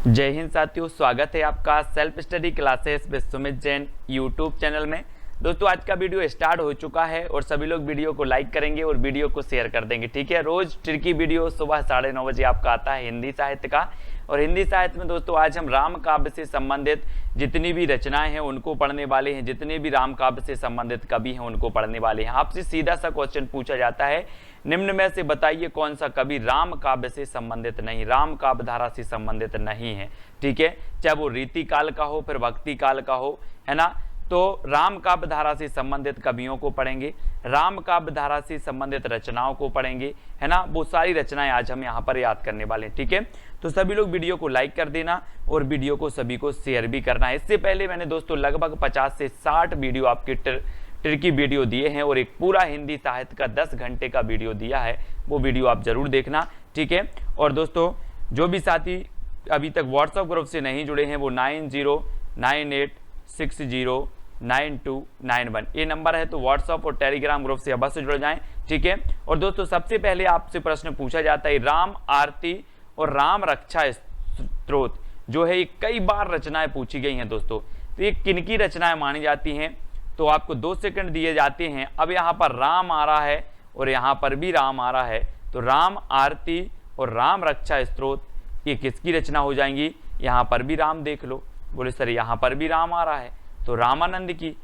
जय हिंद साथियों, स्वागत है आपका self study classes with Sumit Jain YouTube channel में। दोस्तों आज का वीडियो स्टार्ट हो चुका है और सभी लोग वीडियो को लाइक करेंगे और वीडियो को शेयर कर देंगे। ठीक है, रोज ट्रिकी वीडियो सुबह 9:30 बजे आपका आता है हिंदी साहित्य का। और हिंदी साहित्य में दोस्तों आज हम राम काव्य से संबंधित जितनी भी रचनाएं हैं उनको पढ़ने वाले हैं, जितने भी राम काव्य से संबंधित कवि हैं उनको पढ़ने वाले हैं। आपसे सीधा सा क्वेश्चन पूछा जाता है, निम्न में से बताइए कौन सा कवि राम काव्य से संबंधित नहीं, राम काव्य धारा से संबंधित नहीं है। ठीक है, चाहे वो रीति काल का हो फिर भक्ति काल का हो, है ना। तो राम काव्य धारा से संबंधित कवियों को पढ़ेंगे, राम काव्य धारा से संबंधित रचनाओं को पढ़ेंगे, है ना। वो सारी रचनाएं आज हम यहाँ पर याद करने वाले हैं। ठीक है, तो सभी लोग वीडियो को लाइक कर देना और वीडियो को सभी को शेयर भी करना है। इससे पहले मैंने दोस्तों लगभग 50 से 60 वीडियो आपकी ट्रिकी वीडियो दिए हैं और एक पूरा हिंदी साहित्य का 10 घंटे का वीडियो दिया है, वो वीडियो आप जरूर देखना। ठीक है, और दोस्तों जो भी साथी अभी तक व्हाट्सएप ग्रुप से नहीं जुड़े हैं वो 9098609291 ये नंबर है, तो व्हाट्सएप और टेलीग्राम ग्रुप से अवश्य जुड़ जाएं। ठीक है, और दोस्तों सबसे पहले आपसे प्रश्न पूछा जाता है, राम आरती और राम रक्षा स्तोत्र जो है ये कई बार रचनाएं पूछी गई हैं दोस्तों, तो ये किनकी रचनाएं मानी जाती हैं। तो आपको 2 सेकंड दिए जाते हैं। अब यहाँ पर राम आ रहा है और यहाँ पर भी राम आ रहा है, तो राम आरती और राम रक्षा स्तोत्र ये किसकी रचना हो जाएंगी। यहाँ पर भी राम देख लो, बोले सर यहाँ पर भी राम आ रहा है, तो रामानंद की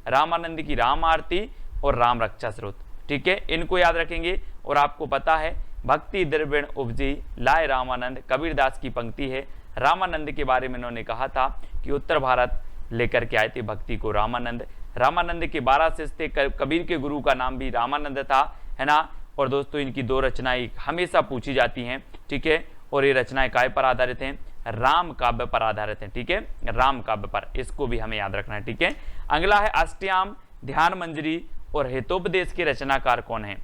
राम आरती और राम रक्षा स्तोत्र। ठीक है, इनको याद रखेंगे। और आपको पता है भक्ति द्रविण उपजी लाए रामानंद, कबीरदास की पंक्ति है। रामानंद के बारे में उन्होंने कहा था कि उत्तर भारत लेकर के आए थे भक्ति को रामानंद। रामानंद के 12 शिष्य थे, कबीर के गुरु का नाम भी रामानंद था, है ना। और दोस्तों इनकी 2 रचनाएं हमेशा पूछी जाती हैं। ठीक है, और ये रचनाएं काय पर आधारित हैं, राम काव्य पर आधारित हैं। ठीक है, राम काव्य पर, इसको भी हमें याद रखना है। ठीक है, अगला है अष्टयाम, ध्यान मंजरी और हितोपदेश के रचनाकार कौन है।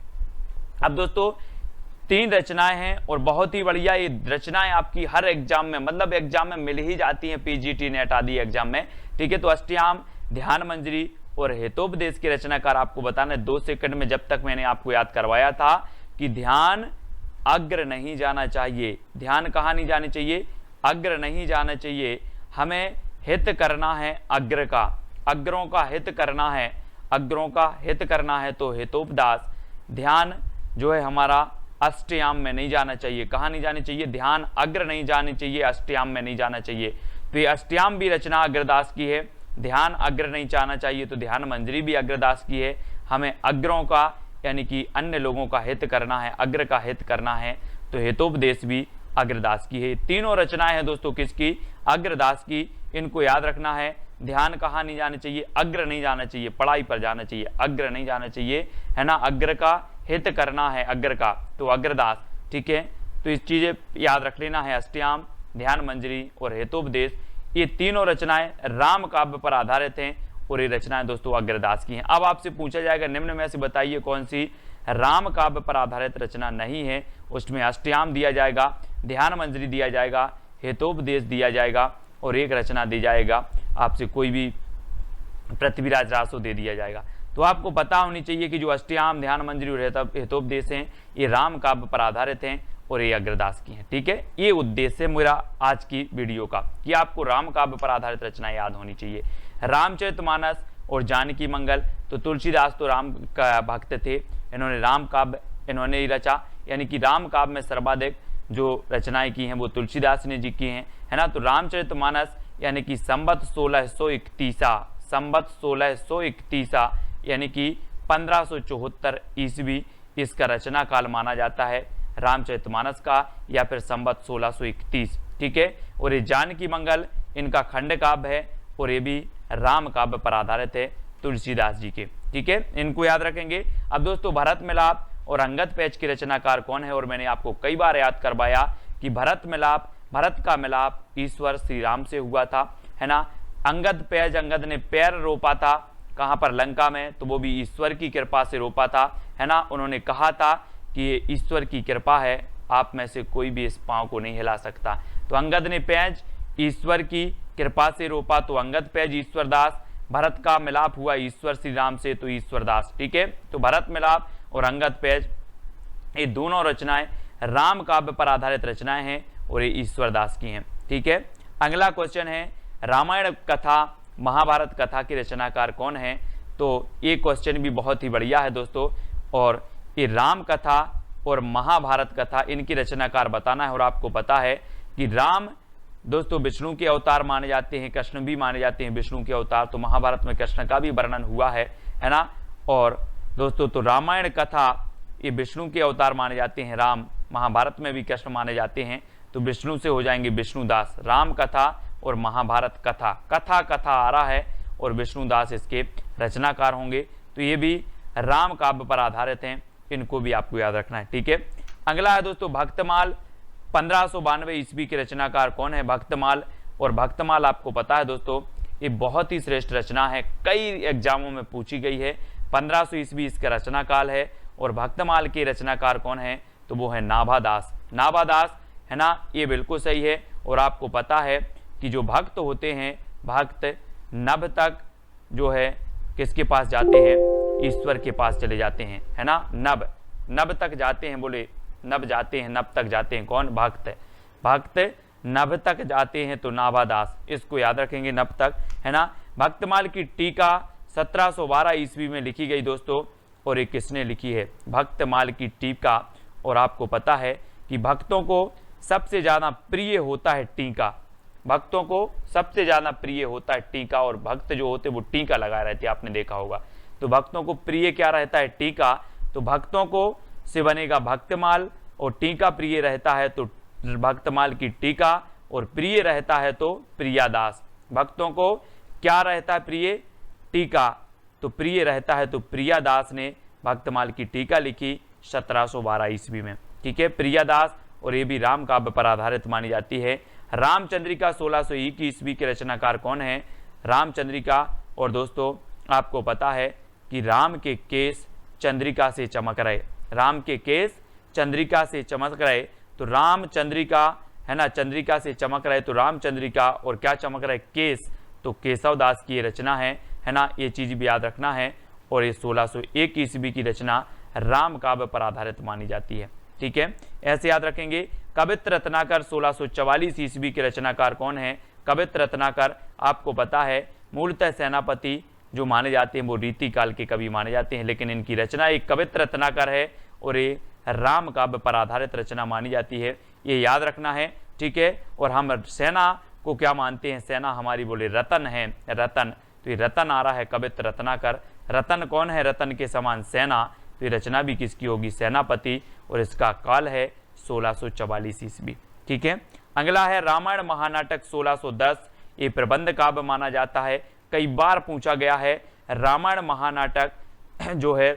अब दोस्तों 3 रचनाएं हैं और बहुत ही बढ़िया ये रचनाएं आपकी हर एग्जाम में, मतलब एग्जाम में मिल ही जाती हैं, पीजीटी नेट आदि एग्जाम में। ठीक है, तो अष्टयाम, ध्यान मंजरी और हितोपदेश के रचनाकार आपको बताना है 2 सेकंड में। जब तक मैंने आपको याद करवाया था कि ध्यान अग्र नहीं जाना चाहिए, ध्यान कहाँ नहीं जानी चाहिए, अग्र नहीं जाना चाहिए, हमें हित करना है अग्र का, अग्रों का हित करना है, अग्रों का हित करना है। तो हितोपदेश, ध्यान जो है हमारा अष्टयाम में नहीं जाना चाहिए। कहाँ नहीं जानी चाहिए, ध्यान अग्र नहीं जानी चाहिए, अष्टयाम में नहीं जाना चाहिए। तो ये अष्टयाम भी रचना अग्रदास की है, ध्यान अग्र नहीं जाना चाहिए तो ध्यान मंजरी भी अग्रदास की है। हमें अग्रों का यानी कि अन्य लोगों का हित करना है, अग्र का हित करना है, तो हितोपदेश भी अग्रदास की है। तीनों रचनाएं हैं दोस्तों किसकी, अग्रदास की। इनको याद रखना है, ध्यान कहाँ नहीं जाना चाहिए, अग्र नहीं जाना चाहिए, पढ़ाई पर जाना चाहिए, अग्र नहीं जाना चाहिए, है ना। अग्र का हित करना है, अग्र का, तो अग्रदास। ठीक है, तो इस चीजें याद रख लेना है, अष्टयाम, ध्यान मंजरी और हितोपदेश ये तीनों रचनाएं राम काव्य पर आधारित हैं और ये रचनाएं दोस्तों अग्रदास की हैं। अब आपसे पूछा जाएगा निम्न में से बताइए कौन सी राम काव्य पर आधारित रचना नहीं है। उसमें अष्टयाम दिया जाएगा, ध्यान मंजरी दिया जाएगा, हितोपदेश दिया जाएगा और एक रचना दी जाएगा आपसे कोई भी पृथ्वीराज रासो दे दिया जाएगा। तो आपको पता होनी चाहिए कि जो अष्टयाम, ध्यान मंजरी और हितोपदेश हैं ये राम काव्य पर आधारित हैं और ये अग्रदास की हैं। ठीक है, ये उद्देश्य है मेरा आज की वीडियो का कि आपको राम काव्य पर आधारित रचनाएं याद होनी चाहिए। रामचरितमानस और जानकी मंगल, तो तुलसीदास तो राम का भक्त थे, इन्होंने राम काव्य इन्होंने ही रचा, यानी कि राम काव्य में सर्वाधिक जो रचनाएं की हैं वो तुलसीदास ने जी की हैं, है ना। तो रामचरितमानस यानी कि संवत 1631 यानी कि 1574 ईस्वी इसका रचना काल माना जाता है रामचरितमानस का, या फिर संवत 1631। ठीक है, और ये जानकी मंगल इनका खंड काव्य है और ये भी राम काव्य पर आधारित है तुलसीदास जी के। ठीक है, इनको याद रखेंगे। अब दोस्तों भरत मिलाप और अंगद पैच के रचनाकार कौन है, और मैंने आपको कई बार याद करवाया कि भरत का मिलाप ईश्वर श्री राम से हुआ था, है ना। अंगद पैज, अंगद ने पैर रोपा था कहाँ पर, लंका में, तो वो भी ईश्वर की कृपा से रोपा था, है ना। उन्होंने कहा था कि ये ईश्वर की कृपा है, आप में से कोई भी इस पांव को नहीं हिला सकता। तो अंगद ने पैज ईश्वर की कृपा से रोपा तो अंगद पैज ईश्वरदास, भरत का मिलाप हुआ ईश्वर श्री राम से तो ईश्वरदास। ठीक है, तो भरत मिलाप और अंगद पैज ये दोनों रचनाएं राम काव्य पर आधारित रचनाएं हैं और ये ईश्वरदास की हैं। ठीक है, अगला क्वेश्चन है रामायण कथा महाभारत कथा के रचनाकार कौन है। तो ये क्वेश्चन भी बहुत ही बढ़िया है दोस्तों, और ये राम कथा और महाभारत कथा इनकी रचनाकार बताना है। और आपको पता है कि राम दोस्तों विष्णु के अवतार माने जाते हैं, कृष्ण भी माने जाते हैं विष्णु के अवतार, तो महाभारत में कृष्ण का भी वर्णन हुआ है ना। और दोस्तों तो रामायण कथा ये विष्णु के अवतार माने जाते हैं, राम, महाभारत में भी कृष्ण माने जाते हैं, तो विष्णु से हो जाएंगे विष्णुदास। राम कथा और महाभारत कथा, कथा कथा आ रहा है और विष्णुदास इसके रचनाकार होंगे। तो ये भी राम काव्य पर आधारित हैं, इनको भी आपको याद रखना है, ठीक है। अगला है दोस्तों भक्तमाल, 1592 ईस्वी के रचनाकार कौन है। भक्तमाल, और भक्तमाल आपको पता है दोस्तों ये बहुत ही श्रेष्ठ रचना है, कई एग्जामों में पूछी गई है। 1500 ईस्वी इसका रचना काल है, और भक्तमाल के रचनाकार कौन है, तो वो है नाभादास। नाभादास है ना, ये बिल्कुल सही है। और आपको पता है कि जो भक्त होते हैं, भक्त नभ तक जो है किसके पास जाते हैं, ईश्वर के पास चले जाते हैं, है ना। नभ, नभ तक जाते हैं, बोले नभ जाते हैं, नभ तक जाते हैं, कौन, भक्त, भक्त नभ तक जाते हैं, तो नाभादास, इसको याद रखेंगे, नभ तक, है ना। भक्तमाल की टीका 1712 ईस्वी में लिखी गई दोस्तों, और ये किसने लिखी है, भक्तमाल की टीका। और आपको पता है कि भक्तों को सबसे ज्यादा प्रिय होता है टीका, भक्तों को सबसे ज्यादा प्रिय होता है टीका, और भक्त जो होते वो टीका लगाए रहते हैं, आपने देखा होगा। तो भक्तों को प्रिय क्या रहता है, टीका। तो भक्तों को से बनेगा भक्तमाल, और टीका प्रिय रहता है तो भक्तमाल की टीका, और प्रिय रहता है तो प्रियादास। भक्तों को क्या रहता है, प्रिय, टीका, तो प्रिय रहता है तो प्रियादास ने भक्तमाल की टीका लिखी 1712 ईस्वी में, ठीक है, प्रियादास। और ये भी राम काव्य पर आधारित मानी जाती है। रामचंद्रिका 1601 ईस्वी के रचनाकार कौन है, रामचंद्रिका। और दोस्तों आपको पता है कि राम के केस चंद्रिका से चमक रहे, राम के केस चंद्रिका से चमक रहे, तो रामचंद्रिका, है ना, चंद्रिका से चमक रहे, तो रामचंद्रिका, और क्या चमक रहे, केस, तो केशव दास की ये रचना है ना, ये चीज भी याद रखना है। और ये 1601 ईस्वी की रचना राम काव्य पर आधारित मानी जाती है, ठीक है, ऐसे याद रखेंगे। कवित्र रत्नाकर 1644 ईस्वी के रचनाकार कौन है। कवित्र रत्नाकर आपको पता है मूलतः सेनापति जो माने जाते हैं वो रीति काल के कवि माने जाते हैं, लेकिन इनकी रचना एक कवित्र रत्नाकर है, और ये राम काव्य पर आधारित रचना मानी जाती है, ये याद रखना है, ठीक है। और हम सेना को क्या मानते हैं, सेना हमारी बोले रतन है, रतन, तो ये रतन आ रहा है कवित्र रत्नाकर। रतन कौन है, रतन के समान सेना, तो ये रचना भी किसकी होगी, सेनापति, और इसका काल है 1644 ईस्वी, ठीक है। अगला है रामायण महानाटक 1610, ये प्रबंध काव्य माना जाता है, कई बार पूछा गया है रामायण महानाटक जो है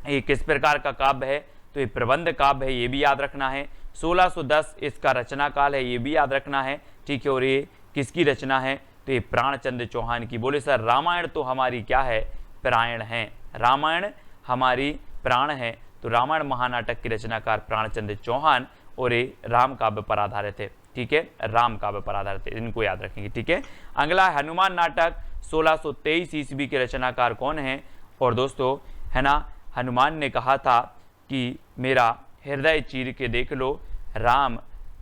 ये किस प्रकार का काव्य है, तो ये प्रबंध काव्य है, ये भी याद रखना है। 1610 इसका रचना काल है, ये भी याद रखना है, ठीक है। और ये किसकी रचना है, तो ये प्राणचंद्र चौहान की। बोले सर रामायण तो हमारी क्या है, प्राण है, रामायण हमारी प्राण है, तो रामायण महानाटक की रचनाकार प्राणचंद्र चौहान, और ये राम काव्य पर आधारित है, ठीक है, राम काव्य पर आधारित है, इनको याद रखेंगे, ठीक है। अगला हनुमान नाटक 1623 ईस्वी के रचनाकार कौन है। और दोस्तों है ना, हनुमान ने कहा था कि मेरा हृदय चीर के देख लो, राम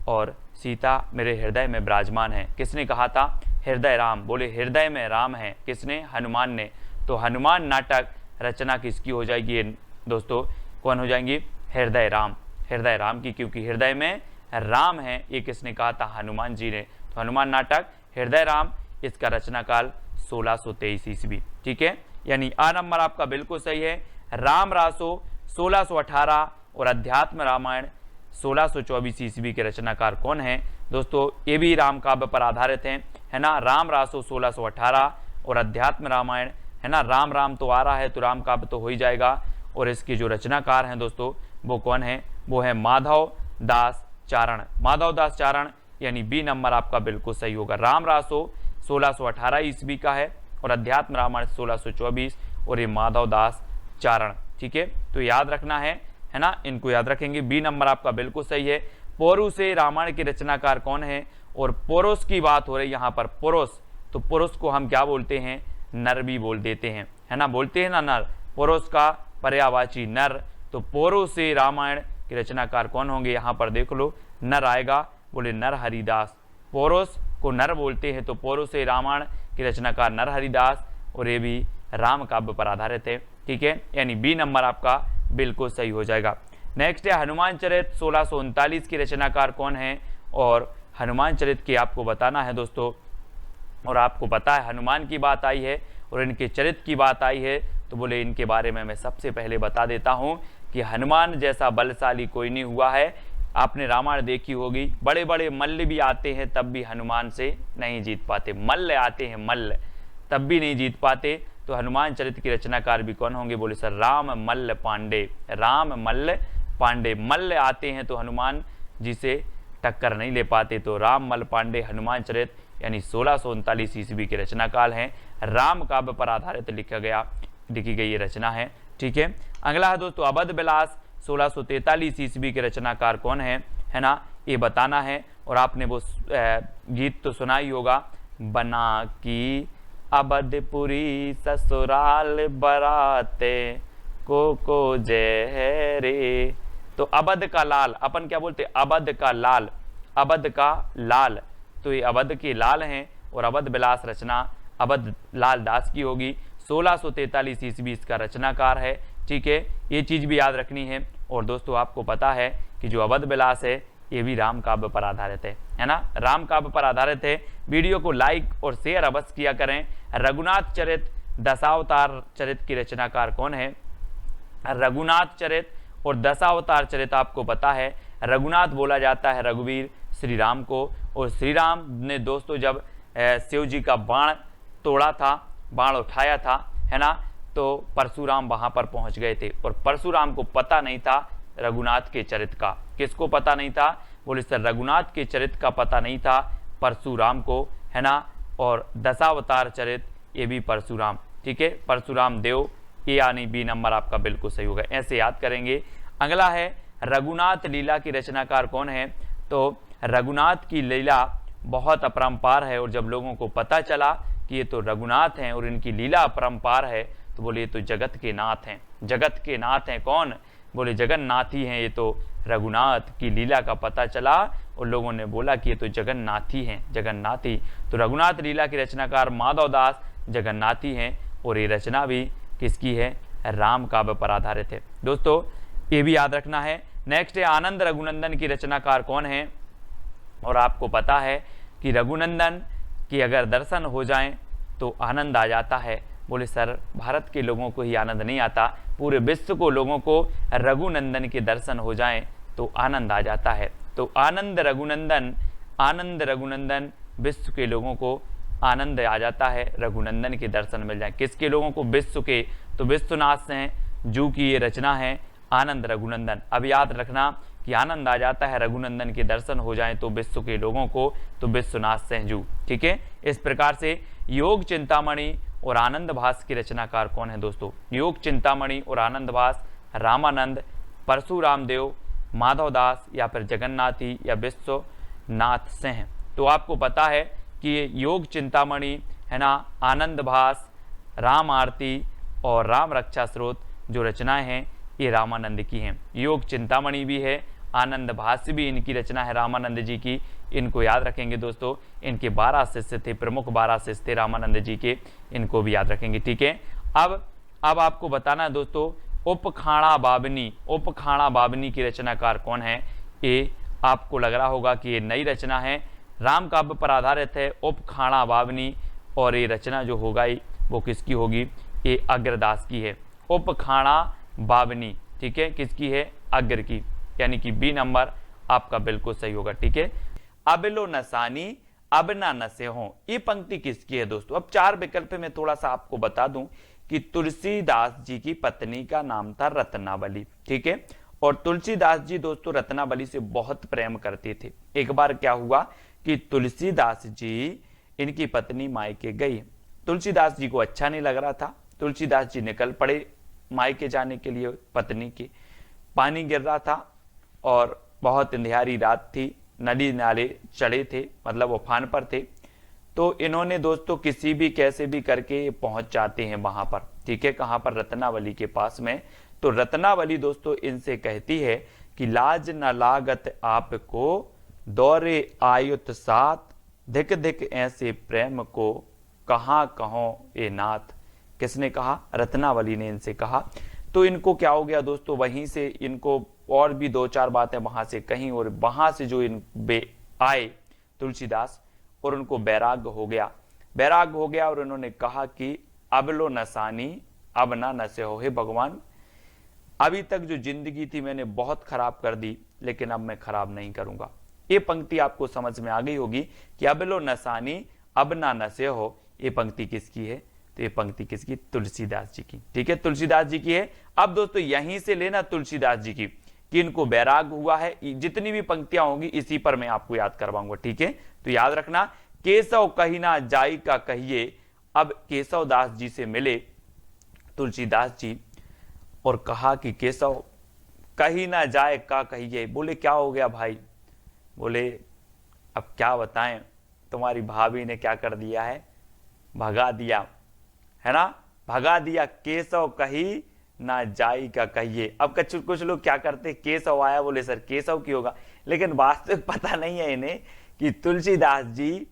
और सीता मेरे हृदय में विराजमान है। किसने कहा था, हृदय राम, बोले हृदय में राम है, किसने, हनुमान ने। तो हनुमान नाटक रचना किसकी हो जाएगी दोस्तों, कौन हो जाएंगी, हृदय राम, हृदय राम की, क्योंकि हृदय में राम है, ये किसने कहा था, हनुमान जी ने। तो हनुमान नाटक हृदय राम, इसका रचना काल 1623 ईस्वी, ठीक है, यानी आ नंबर आपका बिल्कुल सही है। राम रासो 1618 और अध्यात्म रामायण 1624 ईस्वी के रचनाकार कौन है दोस्तों, ये भी राम काव्य पर आधारित हैं, है ना। राम रासो 1618 और अध्यात्म रामायण, है ना, राम राम तो आ रहा है तो राम काव्य तो हो ही जाएगा। और इसके जो रचनाकार हैं दोस्तों वो कौन है, वो है माधव दास चारण, माधव दास चारण, यानी बी नंबर आपका बिल्कुल सही होगा। राम रासो 1618 ईस्वी का है और अध्यात्म रामायण 1624, और ये माधव दास चारण, ठीक है, तो याद रखना है ना, इनको याद रखेंगे। बी नंबर आपका बिल्कुल सही है। पोरु से रामायण के रचनाकार कौन है, और पोरोस की बात हो रही यहाँ पर, पोरोस, तो पोरोस को हम क्या बोलते हैं, नर भी बोल देते हैं, है ना, बोलते हैं ना नर, पोरोस का पर्यायवाची नर। तो पोरु से रामायण के रचनाकार कौन होंगे, यहाँ पर देख लो नर आएगा, बोले नर हरिदास। पोरोस को नर बोलते हैं, तो पौरुष रामायण के रचनाकार नरहरिदास, और ये भी राम काव्य पर आधारित है। ठीक है, यानी बी नंबर आपका बिल्कुल सही हो जाएगा। नेक्स्ट है हनुमान चरित 1639 की रचनाकार कौन है, और हनुमान चरित की आपको बताना है दोस्तों। और आपको पता है हनुमान की बात आई है और इनके चरित्र की बात आई है, तो बोले इनके बारे में मैं सबसे पहले बता देता हूँ कि हनुमान जैसा बलशाली कोई नहीं हुआ है। आपने रामायण देखी होगी, बड़े बड़े मल्ल भी आते हैं तब भी हनुमान से नहीं जीत पाते। मल्ल आते हैं, मल्ल, तब भी नहीं जीत पाते। तो हनुमान चरित्र के रचनाकार भी कौन होंगे, बोले सर राम मल्ल पांडे। राम मल्ल पांडे, मल्ल आते हैं तो हनुमान जी से टक्कर नहीं ले पाते। तो राम मल्ल पांडे हनुमान चरित्र यानी 1639 ईस्वी के रचनाकाल हैं। राम काव्य पर आधारित लिखी गई ये रचना है। ठीक है, अगला है दोस्तों अवध विलास 1643 ईस्वी के रचनाकार कौन है ना, ये बताना है। और आपने वो गीत तो सुना ही होगा, बना की अवधपुरी ससुराल बराते को जय रे। तो अवध का लाल, अपन क्या बोलते, अवध का लाल, अवध का लाल, तो ये अवध के लाल हैं। और अवध विलास रचना अवध लाल दास की होगी। 1643 ईस्वी इसका रचनाकार है। ठीक है, ये चीज भी याद रखनी है। और दोस्तों आपको पता है कि जो अवध विलास है ये भी राम काव्य पर आधारित है ना, राम काव्य पर आधारित है। वीडियो को लाइक और शेयर अवश्य किया करें। रघुनाथ चरित दशावतार चरित की रचनाकार कौन है, रघुनाथ चरित और दशावतार चरित आपको पता है। रघुनाथ बोला जाता है रघुवीर श्री राम को, और श्री राम ने दोस्तों जब शिव जी का बाण तोड़ा था, बाण उठाया था, है ना, तो परशुराम वहां पर पहुंच गए थे। और परशुराम को पता नहीं था रघुनाथ के चरित्र का। किसको पता नहीं था, बोले सर रघुनाथ के चरित्र का पता नहीं था परशुराम को, है ना। और दशावतार चरित्र ये भी परशुराम। ठीक है, परशुराम देव, ये यानी बी नंबर आपका बिल्कुल सही होगा, ऐसे याद करेंगे। अगला है रघुनाथ लीला की रचनाकार कौन है, तो रघुनाथ की लीला बहुत अपरंपार है। और जब लोगों को पता चला कि ये तो रघुनाथ हैं और इनकी लीला अपरंपार है, तो बोले ये तो जगत के नाथ हैं। जगत के नाथ हैं कौन, बोले जगन्नाथ ही हैं। ये तो रघुनाथ की लीला का पता चला और लोगों ने बोला कि ये तो जगन्नाथी हैं, जगन्नाथी। तो रघुनाथ लीला के रचनाकार माधव दास जगन्नाथी हैं। और ये रचना भी किसकी है, राम काव्य पर आधारित है। दोस्तों ये भी याद रखना है। नेक्स्ट है आनंद रघुनंदन की रचनाकार कौन है, और आपको पता है कि रघुनंदन की अगर दर्शन हो जाएं तो आनंद आ जाता है। बोले सर भारत के लोगों को ही आनंद नहीं आता, पूरे विश्व को लोगों को रघुनंदन के दर्शन हो जाएं तो आनंद आ जाता है। तो आनंद रघुनंदन विश्व के लोगों को आनंद आ जाता है, रघुनंदन के दर्शन मिल जाए। किसके लोगों को, विश्व के, तो विश्वनाथ से हैं जू की ये रचना है आनंद रघुनंदन। अब याद रखना कि आनंद आ जाता है, रघुनंदन के दर्शन हो जाएं तो विश्व के लोगों को, तो विश्वनाथ सहजू। ठीक है, इस प्रकार से योग चिंतामणि और आनंद भास की रचनाकार कौन है दोस्तों, योग चिंतामणि और आनंद भास रामानंद, परशुराम देव, माधव दास या फिर जगन्नाथी या विश्वनाथ से हैं। तो आपको पता है कि योग चिंतामणि है ना, आनंद भास, राम आरती और राम रक्षा स्रोत जो रचनाएं हैं ये रामानंद की हैं। योग चिंतामणि भी है, आनंद भाष्य भी इनकी रचना है रामानंद जी की। इनको याद रखेंगे दोस्तों, इनके 12 शिष्य थे, प्रमुख 12 शिष्य थे रामानंद जी के, इनको भी याद रखेंगे। ठीक है, अब आपको बताना है दोस्तों उपखाड़ा बाबनी की रचनाकार कौन है। ये आपको लग रहा होगा कि ये नई रचना है, राम काव्य पर आधारित है उपखाड़ा बाबनी। और ये रचना जो होगा वो किसकी होगी, ये अग्रदास की है, उपखाड़ा बाबनी। ठीक है, किसकी है, अग्र की, यानी कि बी नंबर आपका बिल्कुल सही होगा। ठीक है, अब लो नसानी अब ना नसे हो, ये पंक्ति किसकी है दोस्तों। अब 4 विकल्प में थोड़ा सा आपको बता दूं कि तुलसीदास जी की पत्नी का नाम था रत्नावली। ठीक है, और तुलसीदास जी दोस्तों रत्नावली से बहुत प्रेम करते थे। एक बार क्या हुआ कि तुलसीदास जी, इनकी पत्नी मायके गई, तुलसीदास जी को अच्छा नहीं लग रहा था, तुलसीदास जी निकल पड़े मायके जाने के लिए। पत्नी की पानी गिर रहा था और बहुत अंधियारी रात थी, नदी नाले चढ़े थे, मतलब उफान पर थे। तो इन्होंने दोस्तों किसी भी कैसे भी करके पहुंच जाते हैं वहां पर। ठीक है, कहां पर, रत्नावली के पास में। तो रत्नावली दोस्तों इनसे कहती है कि लाज न लागत आपको दौरे आयुत साथ धिक धिक ऐसे प्रेम को कहाँ कहो ए नाथ। किसने कहा? रत्नावली ने इनसे कहा। तो इनको क्या हो गया दोस्तों, वहीं से इनको और भी दो चार बातें वहां से कहीं, और वहां से जो इन आए तुलसीदास, और उनको वैराग्य हो गया। वैराग्य हो गया और उन्होंने कहा कि अब लो नसानी अब ना नशे हो। हे भगवान, अभी तक जो जिंदगी थी मैंने बहुत खराब कर दी, लेकिन अब मैं खराब नहीं करूंगा। ये पंक्ति आपको समझ में आ गई होगी कि अब लो नसानी अब ना नशे हो। ये पंक्ति किसकी है? तो ये पंक्ति किसकी? तुलसीदास जी की। ठीक है, तुलसीदास जी की है। अब दोस्तों यहीं से लेना तुलसीदास जी की कि इनको वैराग्य हुआ है। जितनी भी पंक्तियां होंगी इसी पर मैं आपको याद करवाऊंगा। ठीक है, तो याद रखना, केशव कही ना जाई का कहिए। अब केशव दास जी से मिले तुलसीदास जी और कहा कि केशव कहीं ना जाए का कहिए। बोले क्या हो गया भाई? बोले अब क्या बताएं, तुम्हारी भाभी ने क्या कर दिया है, भगा दिया है ना, भगा दिया। केशव कही ना जाई का कहिए। अब कुछ लोग क्या करते, केशव आया, बोले सर केशव की होगा, लेकिन वास्तविक पता नहीं है इन्हें कि तुलसीदास जी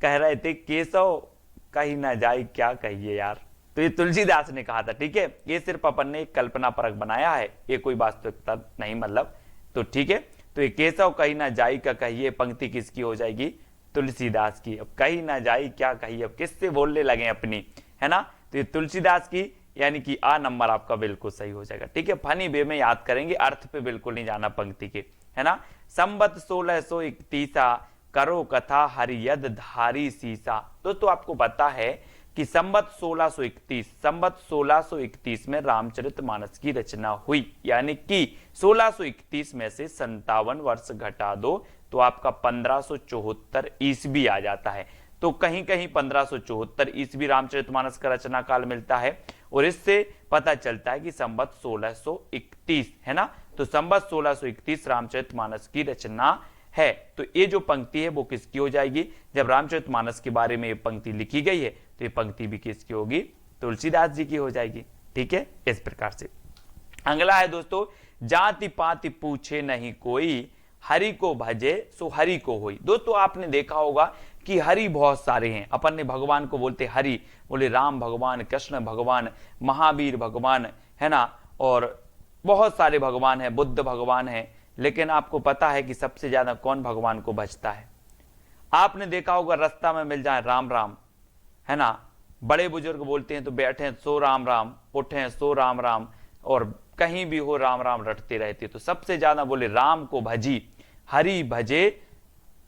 कह रहे थे केशव कहीं ना जाई क्या कहिए यार। तो ये तुलसीदास ने कहा था। ठीक है, ये सिर्फ अपन ने एक कल्पना परक बनाया है, ये कोई वास्तविकता नहीं मतलब। तो ठीक है, तो ये केशव कहीं ना जाई का कहिए पंक्ति किसकी हो जाएगी? तुलसीदास की। अब कहीं ना जाई क्या कहिए, अब किससे बोलने लगे अपनी, है ना। तो ये तुलसीदास की, यानी कि आ नंबर आपका बिल्कुल सही हो जाएगा। ठीक है, फनी वे में याद करेंगे, अर्थ पे बिल्कुल नहीं जाना पंक्ति के, है ना। संबत 1631 करो कथा हरियद धारी सीसा। दोस्तों आपको पता है कि संबत 1631 में रामचरितमानस की रचना हुई, यानी कि 1631 में से 57 वर्ष घटा दो तो आपका 1574 ईस्वी आ जाता है। तो कहीं कहीं 1574 ईस्वी रामचरितमानस का रचना काल मिलता है, और इससे पता चलता है कि संबत 1631 है ना। तो संबत 1631 रामचरितमानस की रचना है। तो ये जो पंक्ति है वो किसकी हो जाएगी? जब रामचरितमानस के बारे में ये पंक्ति लिखी गई है तो ये पंक्ति भी किसकी होगी? तुलसीदास जी की हो जाएगी। ठीक है, इस प्रकार से। अगला है दोस्तों, जाति पाति पूछे नहीं कोई, हरि को भजे सो हरि को होई। दोस्तों आपने देखा होगा कि हरि बहुत सारे हैं। अपन ने भगवान को बोलते हरि, बोले राम भगवान, कृष्ण भगवान, महावीर भगवान, है ना, और बहुत सारे भगवान है, बुद्ध भगवान है। लेकिन आपको पता है कि सबसे ज्यादा कौन भगवान को भजता है? आपने देखा होगा रास्ता में मिल जाए राम राम, है ना। बड़े बुजुर्ग बोलते हैं तो बैठे सो राम राम, उठे सो राम राम, और कहीं भी हो राम राम रटते रहते। तो सबसे ज्यादा बोले राम को भजी, हरि भजे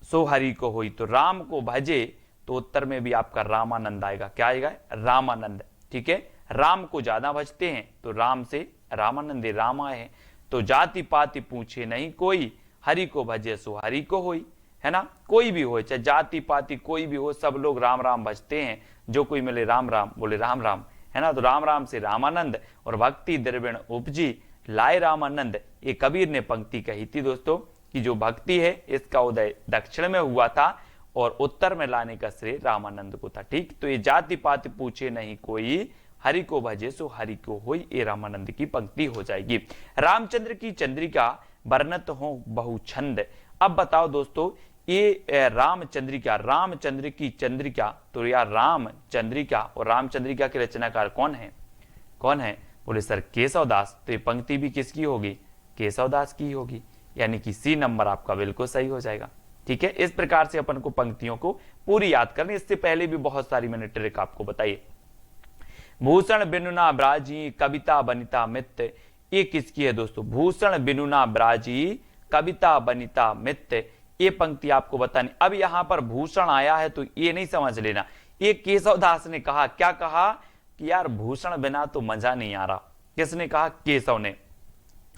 सो हरि को होई। तो राम को भजे तो उत्तर में भी आपका रामानंद आएगा। क्या आएगा? रामानंद। ठीक है, राम को ज्यादा भजते हैं तो राम से रामानंद, राम आए हैं। तो जाति पाति पूछे नहीं कोई, हरि को भजे सो हरि को होई, है ना। कोई भी हो, चाहे जाति पाति कोई भी हो, सब लोग राम राम भजते हैं। जो कोई मिले राम राम बोले राम राम, है ना। तो राम राम से रामानंद, और भक्ति द्रविण उपजी लाए रामानंद। ये कबीर ने पंक्ति कही थी दोस्तों कि जो भक्ति है इसका उदय दक्षिण में हुआ था और उत्तर में लाने का श्रेय रामानंद को था। ठीक, तो ये जाति पाति पूछे नहीं कोई, हरि को भजे सो हरि को होई, ये रामानंद की पंक्ति हो जाएगी। रामचंद्र की चंद्रिका वर्णत हो बहु छंद। अब बताओ दोस्तों, ये रामचंद्रिका, रामचंद्र की चंद्रिका, तो यार रामचंद्रिका और रामचंद्रिका के रचनाकार कौन है? कौन है? बोले सर केशवदास। तो ये पंक्ति भी किसकी होगी? केशवदास की होगी, यानी कि सी नंबर आपका बिल्कुल सही हो जाएगा। ठीक है, इस प्रकार से अपन को पंक्तियों को पूरी याद करनी। इससे पहले भी बहुत सारी मैंने ट्रिक आपको बताई। भूषण बिनुना ब्राजी कविता बनिता मित्त, ये किसकी है दोस्तों? भूषण बिनुना ब्राजी कविता बनिता मित्त, ये पंक्ति आपको बतानी। अब यहां पर भूषण आया है तो ये नहीं समझ लेना, ये केशवदास ने कहा। क्या कहा कि यार भूषण बिना तो मजा नहीं आ रहा। किसने कहा? केशव ने।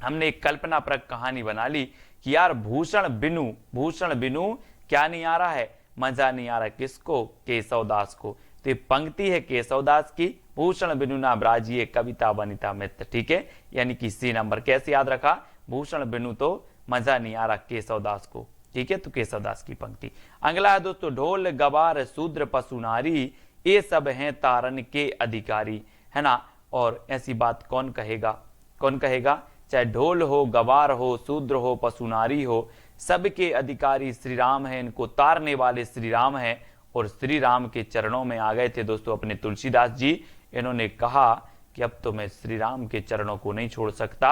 हमने एक कल्पना परक कहानी बना ली कि यार भूषण बिनु क्या नहीं आ रहा है? मजा नहीं आ रहा। किसको? केशवदास को। तो ये पंक्ति है केशवदास की, भूषण बिनु ना ब्राजिए कविता बनिता मित्र। ठीक है, यानी कि सी नंबर। कैसे याद रखा? भूषण बिनु तो मजा नहीं आ रहा केशवदास को। ठीक है, तो केशवदास की पंक्ति। अगला है दोस्तों, ढोल गवार शूद्र पशु नारी, ये सब हैं तारन के अधिकारी, है ना। और ऐसी बात कौन कहेगा? कौन कहेगा? चाहे ढोल हो, गवार हो, शूद्र हो, पशु नारी हो, सबके अधिकारी श्री राम है, इनको तारने वाले श्री राम है। और श्री राम के चरणों में आ गए थे दोस्तों अपने तुलसीदास जी। इन्होंने कहा कि अब तो मैं श्री राम के चरणों को नहीं छोड़ सकता।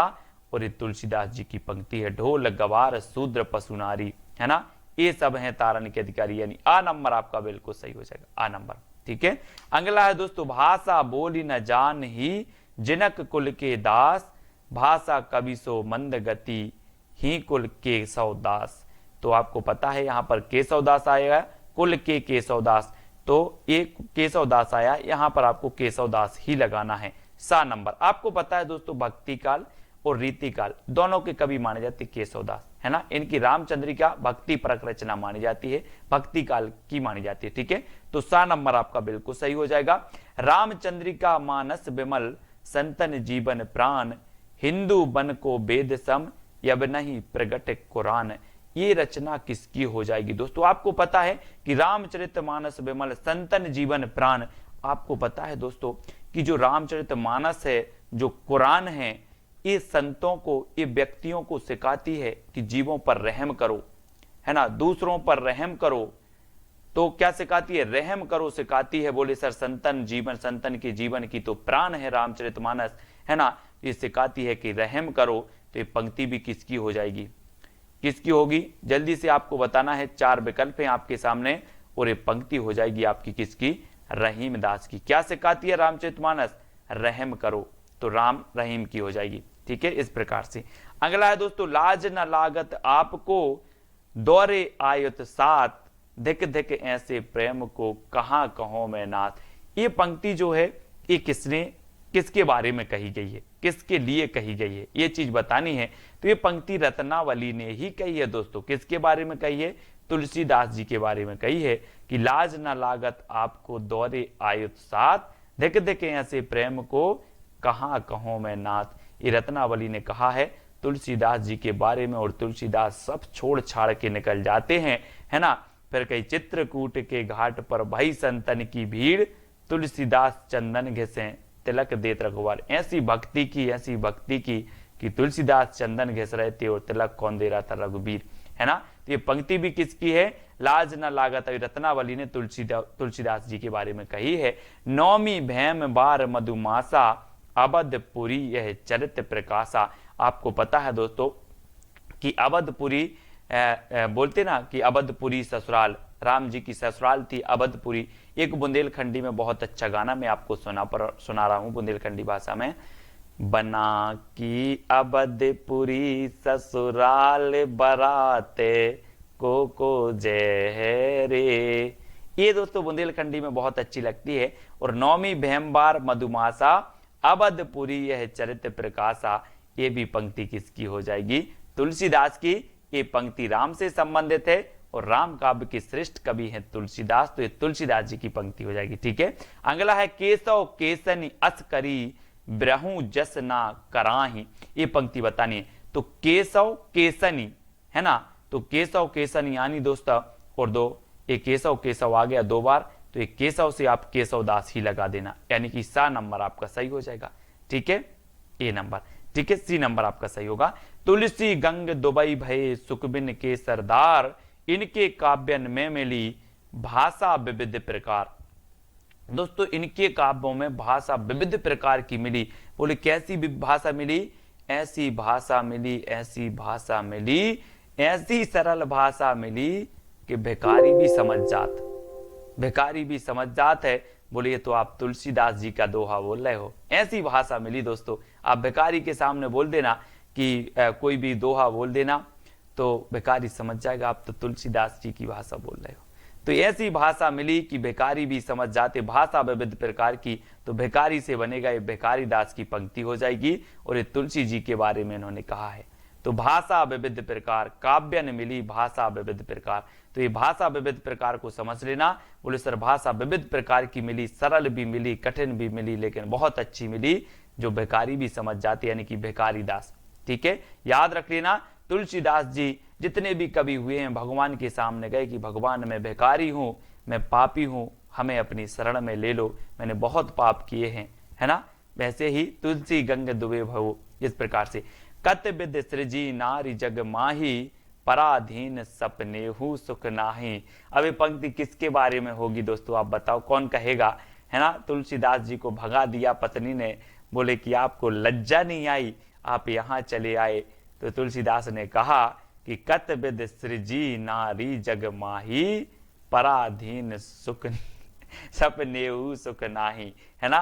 और ये तुलसीदास जी की पंक्ति है, ढोल गवार शूद्र पशु नारी, है ना, ये सब हैं तारण के अधिकारी, यानी आ नंबर आपका बिल्कुल सही हो जाएगा, आ नंबर। ठीक है, अगला है दोस्तों, भाषा बोली न जान ही जनक कुल के दास, भाषा कवि सो मंद गति ही कुल केशव दास। तो आपको पता है यहाँ पर केशव दास आएगा, कुल के केशव दास, तो एक केशव दास आया, यहाँ पर आपको केशव दास ही लगाना है, सा नंबर। आपको पता है दोस्तों भक्ति काल और रीति काल दोनों के कवि माने जाते केशव दास, है ना। इनकी रामचंद्रिका भक्ति परक रचना मानी जाती है, भक्ति काल की मानी जाती है। ठीक है, तो सा नंबर आपका बिल्कुल सही हो जाएगा। रामचंद्रिका मानस विमल संतन जीवन प्राण, हिंदू बन को वेद सम यब नहीं प्रगट कुरान। ये रचना किसकी हो जाएगी दोस्तों? आपको पता है कि रामचरितमानस विमल संतन जीवन प्राण। आपको पता है दोस्तों कि जो रामचरितमानस है, जो कुरान है, ये संतों को, ये व्यक्तियों को सिखाती है कि जीवों पर रहम करो, है ना, दूसरों पर रहम करो। तो क्या सिखाती है? रहम करो सिखाती है। बोले सर संतन जीवन, संतन के जीवन की तो प्राण है रामचरितमानस, है ना, ये सिखाती है कि रहम करो। तो ये पंक्ति भी किसकी हो जाएगी? किसकी होगी? जल्दी से आपको बताना है, 4 विकल्प हैं आपके सामने और ये पंक्ति हो जाएगी आपकी किसकी? रहीम दास की। क्या सिखाती है रामचरितमानस? रहम करो, तो राम रहीम की हो जाएगी। ठीक है, इस प्रकार से। अगला है दोस्तों, लाज न लागत आपको दौरे आयत साथ, धिक धिक ऐसे प्रेम को कहां कहो मैं नाथ। ये पंक्ति जो है ये किसके बारे में कही गई है, किसके लिए कही गई है, ये चीज बतानी है। तो ये पंक्ति रत्नावली ने ही कही है दोस्तों। किसके बारे में कही है? तुलसीदास जी के बारे में कही है कि लाज न लागत आपको दौरे आयुत साथ, धिक धिक ऐसे प्रेम को कहां कहो मैं नाथ। ये रत्नावली ने कहा है तुलसीदास जी के बारे में। और तुलसीदास सब छोड़ छाड़ के निकल जाते हैं, है ना। फिर कई चित्रकूट के घाट पर भई संतन की भीड़, तुलसीदास चंदन घिसे तिलक देत रघुवर। ऐसी भक्ति की कि तुलसीदास चंदन घिस रहे थे और तिलक कौन दे रहा था? रघुवीर, है ना। तो ये पंक्ति भी किसकी है? लाज न लागत, रत्नावली ने तुलसीदास जी के बारे में कही है। नौमी भैम बार मधुमासा, अवधपुरी यह चरित प्रकाशा। आपको पता है दोस्तों कि अवधपुरी बोलते ना कि अवधपुरी ससुराल, राम जी की ससुराल थी अवधपुरी। एक बुंदेलखंडी में बहुत अच्छा गाना मैं आपको सुना रहा हूं बुंदेलखंडी भाषा में। बना की अवधपुरी ससुराल बराते को जय रे। ये दोस्तों बुंदेलखंडी में बहुत अच्छी लगती है। और नौमी भैमबार मधुमासा, अवधपुरी यह चरित प्रकाशा। ये भी पंक्ति किसकी हो जाएगी? तुलसीदास की। ये पंक्ति राम से संबंधित है और राम काव्य के श्रेष्ठ कवि हैं तुलसीदास, तो ये तुलसीदास जी की पंक्ति हो जाएगी। ठीक है, अगला है केशव केसनी अस करी, ब्रहु जस ना कराही। ये पंक्ति बतानी है। तो केशव केसनी, है ना, तो केशव केसनी यानी दोस्तों, और दो ये केशव केशव आ गया 2 बार, तो ये केशव से आप केशवदास ही लगा देना, यानी कि सा नंबर आपका सही हो जाएगा। ठीक है, ए नंबर। ठीक है, सी नंबर आपका सही होगा। तुलसी गंग दुबई भय सुखबिन के सरदार, इनके काव्यन में मिली भाषा विविध प्रकार। दोस्तों इनके काव्यों में भाषा विविध प्रकार की मिली। बोले कैसी भाषा मिली? ऐसी भाषा मिली, ऐसी भाषा मिली, ऐसी सरल भाषा मिली कि भिखारी भी समझ जात, भिखारी भी समझ जात है। बोलिए तो आप तुलसीदास जी का दोहा बोल रहे हो। ऐसी भाषा मिली दोस्तों। आप भिखारी के सामने बोल देना कि कोई भी दोहा बोल देना तो भिखारी समझ जाएगा आप तो तुलसीदास जी की भाषा बोल रहे हो। तो ऐसी भाषा मिली कि भिखारी भी समझ जाते, भाषा विविध प्रकार की। तो भिखारी से बनेगा ये भिखारी दास की पंक्ति हो जाएगी। और ये तुलसी जी के बारे में इन्होंने कहा है। तो भाषा विविध प्रकार, काव्य ने मिली भाषा विविध प्रकार। तो ये भाषा विविध प्रकार को समझ लेना। बोले सर भाषा विविध प्रकार की मिली, सरल भी मिली, कठिन भी मिली, लेकिन बहुत अच्छी मिली जो भिखारी भी समझ जाते, यानी कि भिखारी दास। ठीक है, याद रख लेना। तुलसीदास जी जितने भी कवि हुए हैं भगवान के सामने गए कि भगवान मैं भिखारी हूं, मैं पापी हूं, हमें अपनी शरण में ले लो, मैंने बहुत पाप किए हैं, है ना। वैसे ही तुलसी गंग दुबे भव, इस प्रकार से। कत विद सृजी नारी जग माही, पराधीन सपनेहु सुख नाही। अब ये पंक्ति किसके बारे में होगी दोस्तों, आप बताओ, कौन कहेगा, है ना। तुलसीदास जी को भगा दिया पत्नी ने, बोले कि आपको लज्जा नहीं आई, आप यहाँ चले आए। तो तुलसीदास ने कहा कि कत विद सृजी नारी जग माही, पराधीन सुख सपनेहु सुख नाही, है ना।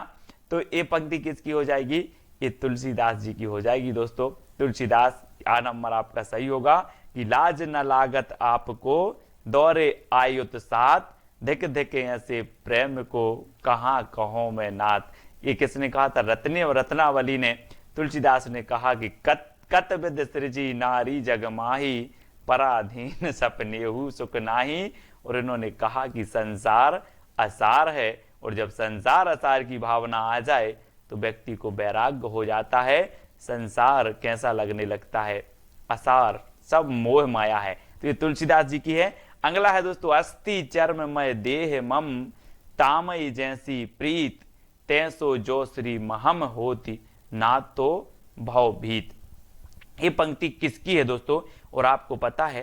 तो ये पंक्ति किसकी हो जाएगी, ये तुलसीदास जी की हो जाएगी दोस्तों। तुलसीदास, आ नंबर आपका सही होगा कि लाज न लागत आपको, दौरे आयुत साथ, धिक धिक ऐसे प्रेम को कहाँ कहो मैं नाथ। ये किसने कहा था, रत्ने और रत्नावली ने। तुलसीदास ने कहा कि कत विद सृजी नारी जग माही, पराधीन सपनेहु सुख नाही। और इन्होंने कहा कि संसार असार है, और जब संसार असार की भावना आ जाए तो व्यक्ति को वैराग्य हो जाता है। संसार कैसा लगने लगता है, असार, सब मोह माया है। तो ये तुलसीदास जी की है। अगला है दोस्तों, अस्थि चर्म मय देह मम, तामई जैसी प्रीत, तैसो जो श्री महम होती, ना तो भवभीत। ये पंक्ति किसकी है दोस्तों, और आपको पता है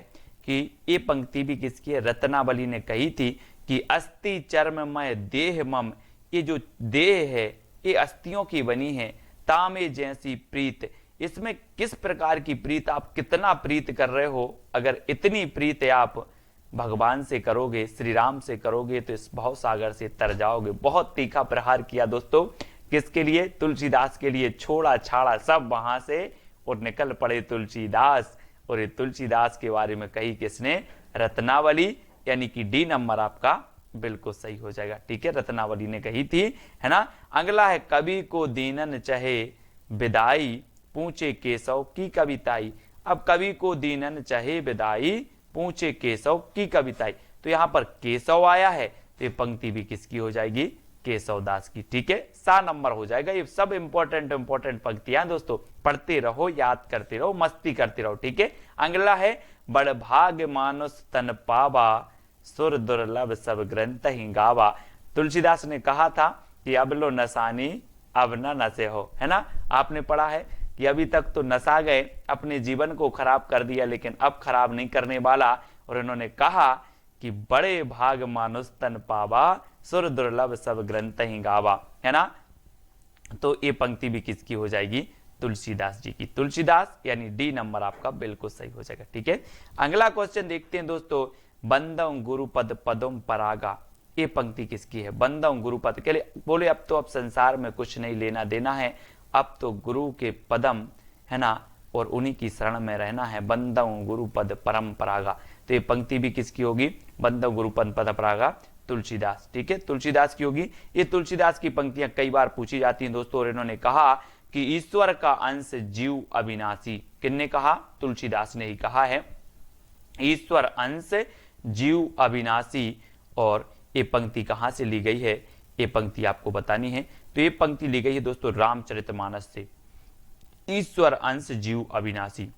कि ये पंक्ति भी किसकी है, रत्नावली ने कही थी कि अस्थि चर्ममय देह मम, ये जो देह है ये अस्थियों की बनी है। तामे जैसी प्रीत, इसमें किस प्रकार की प्रीत, आप कितना प्रीत कर रहे हो। अगर इतनी प्रीत आप भगवान से करोगे, श्री राम से करोगे, तो इस भव सागर से तर जाओगे। बहुत तीखा प्रहार किया दोस्तों, किसके लिए, तुलसीदास के लिए। छोड़ा छाड़ा सब वहां से और निकल पड़े तुलसीदास। और ये तुलसीदास के बारे में कही किसने, रत्नावली, यानी कि डी नंबर आपका बिल्कुल सही हो जाएगा। ठीक है, रत्नावली ने कही थी, है ना। अगला है, कवि को दीनन चाहे विदाई, पूछे केशव की कविताई। अब कवि को दीनन चाहे विदाई, पूछे केशव की कविताई। तो यहां पर केशव आया है, तो ये पंक्ति भी किसकी हो जाएगी, केशव दास की। ठीक है, सा नंबर हो जाएगा। ये सब इंपॉर्टेंट पंक्तियां दोस्तों, पढ़ते रहो, याद करते रहो, मस्ती करते रहो। ठीक है, अगला है, बड़ भाग मानुस तन पावा, सुर दुर्लभ सब ग्रंथ ही गावा। तुलसीदास ने कहा था कि अब लो नसानी अब न नशे हो, है ना। आपने पढ़ा है कि अभी तक तो नशा गए, अपने जीवन को खराब कर दिया, लेकिन अब खराब नहीं करने वाला। और इन्होंने कहा कि बड़े भाग मानुस तन पावा, सुर दुर्लभ सब ग्रंथ ही गावा, है ना। तो ये पंक्ति भी किसकी हो जाएगी, तुलसीदास जी की। तुलसीदास यानी डी नंबर आपका बिल्कुल सही हो जाएगा। ठीक है, अगला क्वेश्चन देखते हैं दोस्तों, बंदम गुरुपद पदम परागा। ये पंक्ति किसकी है, बंदम गुरुपद के लिए बोले अब तो अब संसार में कुछ नहीं लेना देना है, अब तो गुरु के पदम, है ना, और उन्हीं की शरण में रहना है। बंदम गुरुपद परम परागा। तो ये पंक्ति भी किसकी होगी, बंदम गुरुपद पद परागा, तुलसीदास। ठीक है, तुलसीदास की होगी। ये तुलसीदास की पंक्तियां कई बार पूछी जाती हैं दोस्तों। और इन्होंने कहा कि ईश्वर का अंश जीव अविनाशी। किसने कहा, तुलसीदास ने ही कहा है, ईश्वर अंश जीव अविनाशी। और ये पंक्ति कहां से ली गई है, ये पंक्ति आपको बतानी है। तो ये पंक्ति ली गई है दोस्तों रामचरितमानस से, ईश्वर अंश जीव अविनाशी।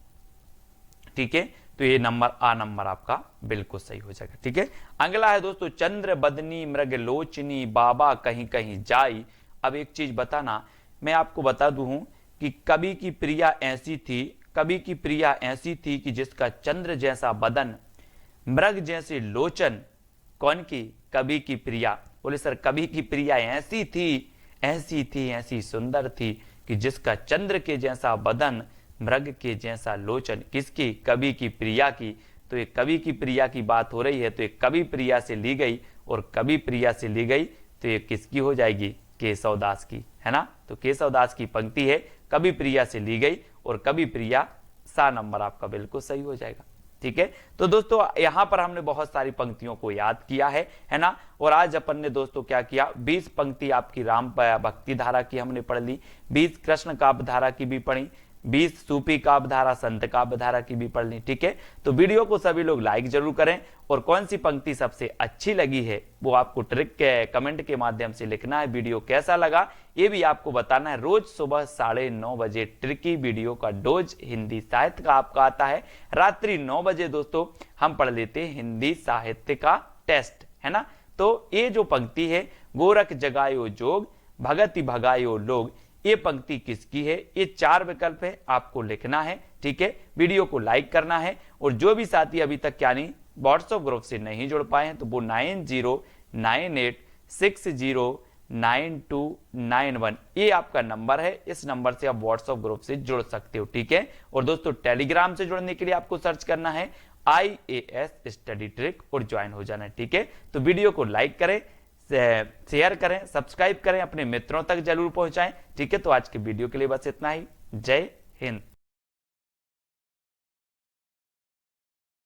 ठीक है, तो ये नंबर आ नंबर आपका बिल्कुल सही हो जाएगा। ठीक है, अगला है दोस्तों, चंद्र बदनी मृग लोचनी, बाबा कहीं कहीं जाई। अब एक चीज बताना, मैं आपको बता दूं कि कवि की प्रिया ऐसी थी, कवि की प्रिया ऐसी थी कि जिसका चंद्र जैसा बदन, मृग जैसे लोचन। कौन की, कवि की प्रिया। बोले सर कवि की प्रिया ऐसी थी, ऐसी थी, ऐसी सुंदर थी कि जिसका चंद्र के जैसा बदन, मृग के जैसा लोचन। किसकी, कवि की प्रिया की। तो ये कवि की प्रिया की बात हो रही है, तो ये कवि प्रिया से ली गई, और कवि प्रिया से ली गई तो ये किसकी हो जाएगी, केशवदास की, है ना। तो केशवदास की पंक्ति है, कवि प्रिया से ली गई, और कवि प्रिया, सा नंबर आपका बिल्कुल सही हो जाएगा। ठीक है, तो दोस्तों यहां पर हमने बहुत सारी पंक्तियों को याद किया है ना। और आज अपन ने दोस्तों क्या किया, 20 पंक्ति आपकी राम भक्ति धारा की हमने पढ़ ली, 20 कृष्ण काव्य धारा की भी पढ़ी, 20 सूफी काव्य धारा, संत काव्य धारा की भी पढ़ ली। ठीक है, तो वीडियो को सभी लोग लाइक जरूर करें, और कौन सी पंक्ति सबसे अच्छी लगी है वो आपको ट्रिक के कमेंट के माध्यम से लिखना है। वीडियो कैसा लगा ये भी आपको बताना है। रोज सुबह 9:30 बजे ट्रिकी वीडियो का डोज हिंदी साहित्य का आपका आता है। रात्रि 9 बजे दोस्तों हम पढ़ लेते हैं हिंदी साहित्य का टेस्ट, है ना। तो ये जो पंक्ति है, गोरख जगायो जोग, भगति भगायो लोग, ये पंक्ति किसकी है, ये 4 विकल्प है, आपको लिखना है। ठीक है, वीडियो को लाइक करना है और जो भी साथी अभी तक क्या नहीं व्हाट्सएप ग्रुप से नहीं जुड़ पाए हैं तो वो 9098609291 ये आपका नंबर है, इस नंबर से आप व्हाट्सएप ग्रुप से जुड़ सकते हो। ठीक है, और दोस्तों टेलीग्राम से जुड़ने के लिए आपको सर्च करना है IAS स्टडी ट्रिक और ज्वाइन हो जाना है। ठीक है, तो वीडियो को लाइक करें, शेयर करें, सब्सक्राइब करें, अपने मित्रों तक जरूर पहुंचाएं। ठीक है, तो आज के वीडियो के लिए बस इतना ही। जय हिंद।